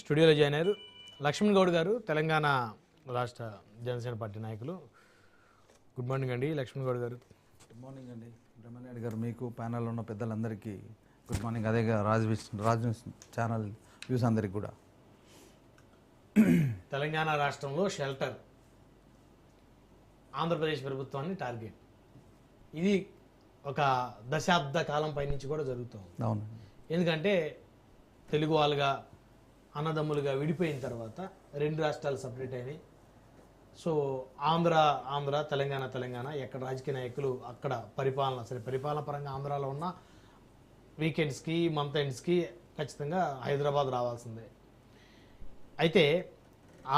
స్టూడియోలో జాయిన్ అయ్యారు లక్ష్మణ్ గౌడ్ గారు, తెలంగాణ రాష్ట్ర జనసేన పార్టీ నాయకులు. గుడ్ మార్నింగ్ అండి లక్ష్మణ్ గౌడ్ గారు. గుడ్ మార్నింగ్ అండి బ్రహ్మనాయుడు గారు, మీకు ప్యానల్లో ఉన్న పెద్దలందరికీ గుడ్ మార్నింగ్. అదే రాజు ఛానల్ వ్యూస్ అందరికి కూడా. తెలంగాణ రాష్ట్రంలో షెల్టర్ ఆంధ్రప్రదేశ్ ప్రభుత్వాన్ని టార్గెట్, ఇది ఒక దశాబ్ద కాలం పైనుంచి కూడా జరుగుతుంది. అవును, ఎందుకంటే తెలుగు వాళ్ళుగా అన్నదమ్ములుగా విడిపోయిన తర్వాత రెండు రాష్ట్రాలు సపరేట్ అయినాయి. సో ఆంధ్ర తెలంగాణ ఎక్కడ రాజకీయ నాయకులు అక్కడ పరిపాలన, సరే పరిపాలన పరంగా ఆంధ్రాలో ఉన్న వీకెండ్స్కి మంత్ ఎండ్స్కి ఖచ్చితంగా హైదరాబాద్ రావాల్సిందే. అయితే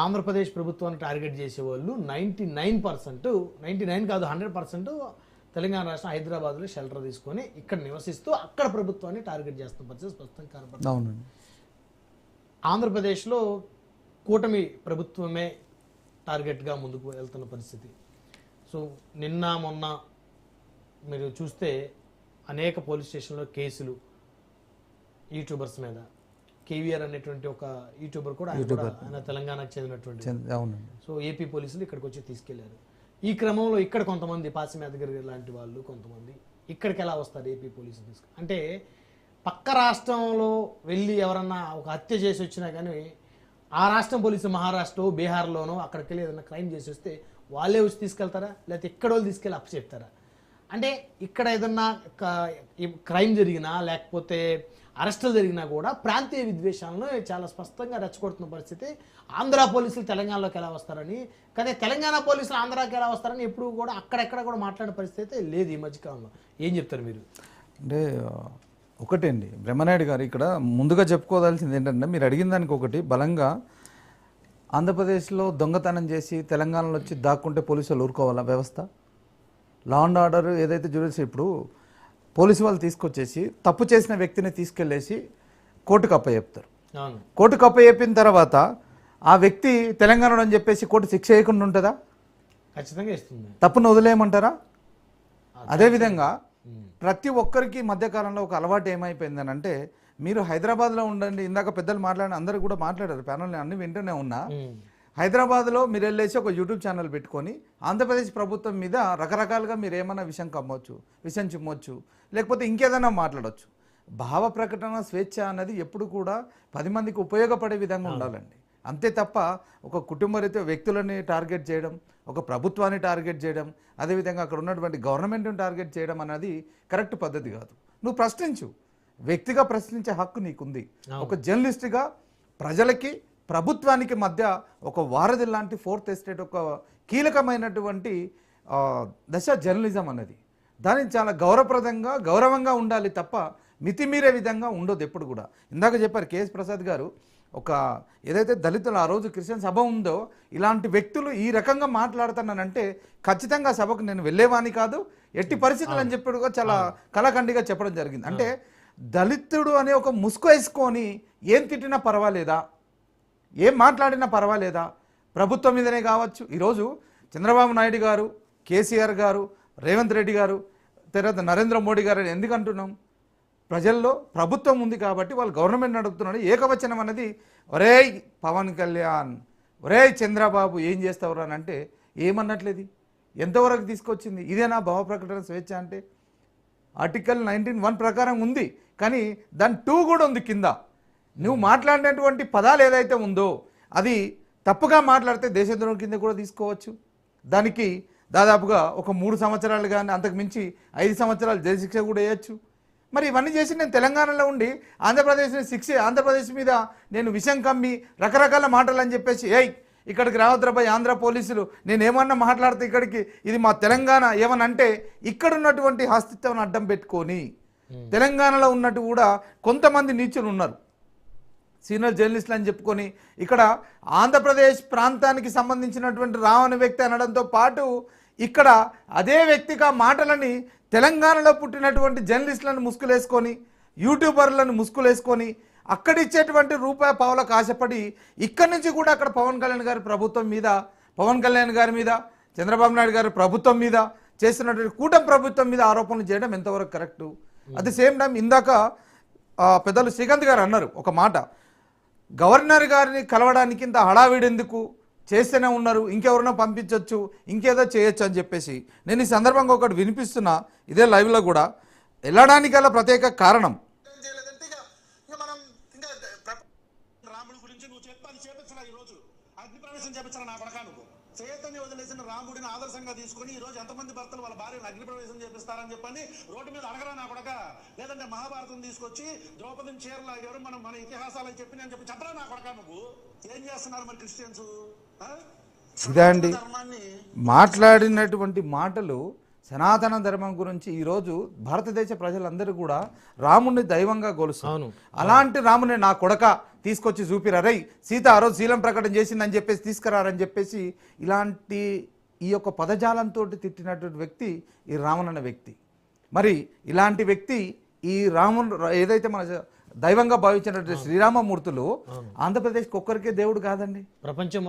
ఆంధ్రప్రదేశ్ ప్రభుత్వాన్ని టార్గెట్ చేసేవాళ్ళు 99% కాదు 100% తెలంగాణ రాష్ట్రం హైదరాబాద్లో షెల్టర్ తీసుకొని ఇక్కడ నివసిస్తూ అక్కడ ప్రభుత్వాన్ని టార్గెట్ చేస్తున్న పరిస్థితి స్పష్టంగా కనపడుతుంది. అవునండి. ఆంధ్రప్రదేశ్లో కూటమి ప్రభుత్వమే టార్గెట్గా ముందుకు వెళ్తున్న పరిస్థితి. సో నిన్న మొన్న మీరు చూస్తే అనేక పోలీస్ స్టేషన్లో కేసులు యూట్యూబర్స్ మీద. కేవీఆర్ అనేటువంటి ఒక యూట్యూబర్ కూడా ఆయన తెలంగాణకు చెందినటువంటి. సో ఏపీ పోలీసులు ఇక్కడికి వచ్చి తీసుకెళ్లారు. ఈ క్రమంలో ఇక్కడ కొంతమంది పాసిమేదగిరి లాంటి వాళ్ళు కొంతమంది ఇక్కడికి ఎలా వస్తారు ఏపీ పోలీసులు తీసుకు అంటే పక్క రాష్ట్రంలో వెళ్ళి ఎవరన్నా ఒక హత్య చేసి వచ్చినా కానీ ఆ రాష్ట్రం పోలీసు మహారాష్ట్ర బీహార్లోనో అక్కడికి వెళ్ళి ఏదైనా క్రైమ్ చేసి వస్తే వాళ్ళే వచ్చి తీసుకెళ్తారా, లేకపోతే ఇక్కడ వాళ్ళు తీసుకెళ్ళి అప్పు చెప్తారా? అంటే ఇక్కడ ఏదన్నా క్రైమ్ జరిగినా లేకపోతే అరెస్టులు జరిగినా కూడా ప్రాంతీయ విద్వేషాలను చాలా స్పష్టంగా రెచ్చగొడుతున్న పరిస్థితి. ఆంధ్ర పోలీసులు తెలంగాణలోకి ఎలా వస్తారని, కానీ తెలంగాణ పోలీసులు ఆంధ్రాకి ఎలా వస్తారని ఎప్పుడు కూడా అక్కడెక్కడ కూడా మాట్లాడే పరిస్థితి లేదు ఈ మధ్యకాలంలో. ఏం చెప్తారు మీరు? అంటే ఒకటే అండి బ్రహ్మనాయుడు గారు, ఇక్కడ ముందుగా చెప్పుకోవాల్సింది ఏంటంటే మీరు అడిగిన దానికి ఒకటి బలంగా ఆంధ్రప్రదేశ్లో దొంగతనం చేసి తెలంగాణలో వచ్చి దాక్కుంటే పోలీసులు ఊరుకోవాలా? వ్యవస్థ లా అండ్ ఆర్డర్ ఏదైతే జ్యుడిషియరీ ఇప్పుడు పోలీసు వాళ్ళు తీసుకొచ్చేసి తప్పు చేసిన వ్యక్తిని తీసుకెళ్లేసి కోర్టుకు అప్పచెప్తారు. కోర్టుకు అప్పచెప్పిన తర్వాత ఆ వ్యక్తి తెలంగాణలో అని చెప్పేసి కోర్టు శిక్ష వేయకుండా ఉంటుందా? ఖచ్చితంగా ఇస్తుంది. తప్పును వదిలేయమంటారా? అదేవిధంగా ప్రతి ఒక్కరికి మధ్యకాలంలో ఒక అలవాటు ఏమైపోయిందని అంటే, మీరు హైదరాబాద్లో ఉండండి, ఇందాక పెద్దలు మాట్లాడిన అందరూ కూడా మాట్లాడారు ప్యానల్, అన్ని వింటూనే ఉన్నా. హైదరాబాద్లో మీరు వెళ్ళేసి ఒక యూట్యూబ్ ఛానల్ పెట్టుకొని ఆంధ్రప్రదేశ్ ప్రభుత్వం మీద రకరకాలుగా మీరు ఏమైనా విషయం కమ్మవచ్చు, విషయం చిమ్మొచ్చు, లేకపోతే ఇంకేదైనా మాట్లాడవచ్చు. భావ ప్రకటన స్వేచ్ఛ అన్నది ఎప్పుడు కూడా 10 మందికి ఉపయోగపడే విధంగా ఉండాలండి. అంతే తప్ప ఒక కుటుంబరీత్యా వ్యక్తులని టార్గెట్ చేయడం, ఒక ప్రభుత్వాన్ని టార్గెట్ చేయడం, అదేవిధంగా అక్కడ ఉన్నటువంటి గవర్నమెంట్ని టార్గెట్ చేయడం అన్నది కరెక్ట్ పద్ధతి కాదు. నువ్వు ప్రశ్నించు, వ్యక్తిగా ప్రశ్నించే హక్కు నీకుంది. ఒక జర్నలిస్ట్గా ప్రజలకి ప్రభుత్వానికి మధ్య ఒక వారధి లాంటి ఫోర్త్ ఎస్టేట్ ఒక కీలకమైనటువంటి దశ జర్నలిజం అన్నది. దానికి చాలా గౌరవంగా ఉండాలి తప్ప మితిమీరే విధంగా ఉండదు ఎప్పుడు కూడా. ఇందాక చెప్పారు కేఎస్ ప్రసాద్ గారు, ఒక ఏదైతే దళితులు ఆ రోజు క్రిస్టియన్ సభ ఉందో ఇలాంటి వ్యక్తులు ఈ రకంగా మాట్లాడుతున్నానంటే ఖచ్చితంగా సభకు నేను వెళ్ళేవాని కాదు, ఎట్టి పరిస్థితులు అని చెప్పి చాలా కళాఖండిగా చెప్పడం జరిగింది. అంటే దళితుడు అనే ఒక ముసుగు వేసుకొని ఏం తిట్టినా పర్వాలేదా, ఏం మాట్లాడినా పర్వాలేదా? ప్రభుత్వం మీదనే కావచ్చు. ఈరోజు చంద్రబాబు నాయుడు గారు, కేసీఆర్ గారు, రేవంత్ రెడ్డి గారు, తర్వాత నరేంద్ర మోడీ గారు ఎందుకు అంటున్నాం? ప్రజల్లో ప్రభుత్వం ఉంది కాబట్టి వాళ్ళు గవర్నమెంట్ నడుపుతున్నాడు. ఏకవచనం అనేది ఒరే పవన్ కళ్యాణ్, ఒరే చంద్రబాబు ఏం చేస్తావు అని అంటే ఏమన్నట్లేదు. ఎంతవరకు తీసుకొచ్చింది? ఇదేనా భావ ప్రకటన స్వేచ్ఛ అంటే? ఆర్టికల్ 19(1) ప్రకారం ఉంది, కానీ దాని 2 కూడా ఉంది కింద. నువ్వు మాట్లాడినటువంటి పదాలు ఏదైతే ఉందో అది తప్పుగా మాట్లాడితే దేశద్రోహం కింద కూడా తీసుకోవచ్చు. దానికి దాదాపుగా ఒక 3 సంవత్సరాలు కానీ అంతకు మించి 5 సంవత్సరాలు జైలు శిక్ష కూడా వేయచ్చు. మరి ఇవన్నీ చేసి నేను తెలంగాణలో ఉండి ఆంధ్రప్రదేశ్ మీద నేను విషం కమ్మి రకరకాల మాటలు అని చెప్పేసి ఇక్కడికి రావద్దురాబాయ్ ఆంధ్ర పోలీసులు నేను ఏమన్నా మాట్లాడితే ఇక్కడికి ఇది మా తెలంగాణ ఏమని అంటే, ఇక్కడ ఉన్నటువంటి అస్తిత్వాన్ని అడ్డం పెట్టుకొని తెలంగాణలో ఉన్నట్టు కూడా కొంతమంది నీచులు ఉన్నారు, సీనియర్ జర్నలిస్టులు అని చెప్పుకొని ఇక్కడ ఆంధ్రప్రదేశ్ ప్రాంతానికి సంబంధించినటువంటి రావణ వ్యక్తి అనడంతో పాటు ఇక్కడ అదే వ్యక్తిగా మాటలని తెలంగాణలో పుట్టినటువంటి జర్నలిస్టులను ముసుగులేసుకొని, యూట్యూబర్లను ముసుగులేసుకొని అక్కడిచ్చేటువంటి రూపాయి పావులకు ఆశపడి ఇక్కడి నుంచి కూడా అక్కడ పవన్ కళ్యాణ్ గారి మీద చంద్రబాబు నాయుడు గారి ప్రభుత్వం మీద చేస్తున్నటువంటి కూటమి ప్రభుత్వం మీద ఆరోపణలు చేయడం ఎంతవరకు correct? At the same time ఇందాక పెద్దలు శ్రీకాంత్ గారు అన్నారు ఒక మాట, గవర్నర్ గారిని కలవడానికి ఇంత హడావిడి ఎందుకు, చేస్తూనే ఉన్నారు, ఇంకెవరైనా పంపించవచ్చు, ఇంకేదో చేయొచ్చు అని చెప్పేసి నేను ఈ సందర్భంగా ఒకటి వినిపిస్తున్నా ఇదే లైవ్లో కూడా. వెళ్ళడానికి గల ప్రత్యేక కారణం రాముడి గురించి నువ్వు చెప్పాలి, చేపించాల ఈ రోజు అగ్ని ప్రవేశం చేపించాల నా కొడక. నువ్వు చేతని వదిలేసిన రాముడిని ఆదర్శంగా తీసుకొని ఈ రోజు ఎంతమంది భర్తలు వాళ్ళ భార్యను అగ్ని ప్రవేశం చేపిస్తారని చెప్పని రోడ్డు మీద అడగరా నా కొడక. లేదంటే మహాభారతం తీసుకొచ్చి ద్రౌపదిని చీరలాగేవారు మనం మన ఇతిహాసాలు చెప్పి అని చెప్పి చెప్పరా నా కొడక. నువ్వు ఏం చేస్తున్నారు మరి క్రిస్టియన్స్? ఇదే అండి మాట్లాడినటువంటి మాటలు. సనాతన ధర్మం గురించి ఈరోజు భారతదేశ ప్రజలందరూ కూడా రాముడిని దైవంగా కొలుస్తారు. అలాంటి రాముని నా కొడక తీసుకొచ్చి చూపిరరై సీత ఆ రోజు శీలం ప్రకటన చేసిందని చెప్పేసి తీసుకురారని చెప్పేసి ఇలాంటి ఈ యొక్క పదజాలంతో తిట్టినటువంటి వ్యక్తి ఈ రావణ్ అనే వ్యక్తి. మరి ఇలాంటి వ్యక్తి ఈ రాముడు ఏదైతే మన దైవంగా భావించినటువంటి శ్రీరామమూర్తులు ఆంధ్రప్రదేశ్కి ఒక్కరికే దేవుడు కాదండి, ప్రపంచం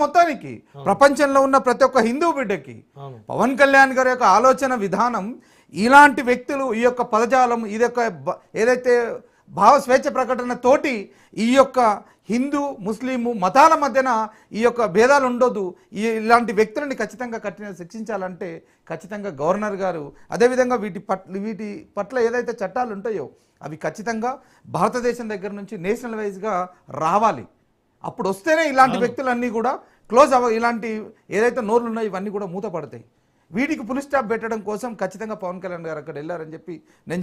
మొత్తానికి ప్రపంచంలో ఉన్న ప్రతి ఒక్క హిందూ బిడ్డకి. పవన్ కళ్యాణ్ గారి యొక్క ఆలోచన విధానం, ఇలాంటి వ్యక్తులు ఈ యొక్క పదజాలం, ఇది యొక్క ఏదైతే భావ స్వేచ్ఛ ప్రకటన తోటి ఈ యొక్క హిందూ ముస్లిము మతాల మధ్యన ఈ యొక్క భేదాలు ఉండొద్దు, ఇలాంటి వ్యక్తులని ఖచ్చితంగా శిక్షించాలంటే ఖచ్చితంగా గవర్నర్ గారు అదేవిధంగా వీటి పట్ల ఏదైతే చట్టాలు ఉంటాయో అవి ఖచ్చితంగా భారతదేశం దగ్గర నుంచి నేషనల్ వైజ్గా రావాలి. అప్పుడు వస్తేనే ఇలాంటి వ్యక్తులన్నీ కూడా క్లోజ్ ఇలాంటి ఏదైతే నోర్లు ఉన్నాయో ఇవన్నీ కూడా మూతపడతాయి. వీటికి పులి స్టాప్ పెట్టడం కోసం ఖచ్చితంగా పవన్ కళ్యాణ్ గారు అక్కడ వెళ్ళారని చెప్పి నేను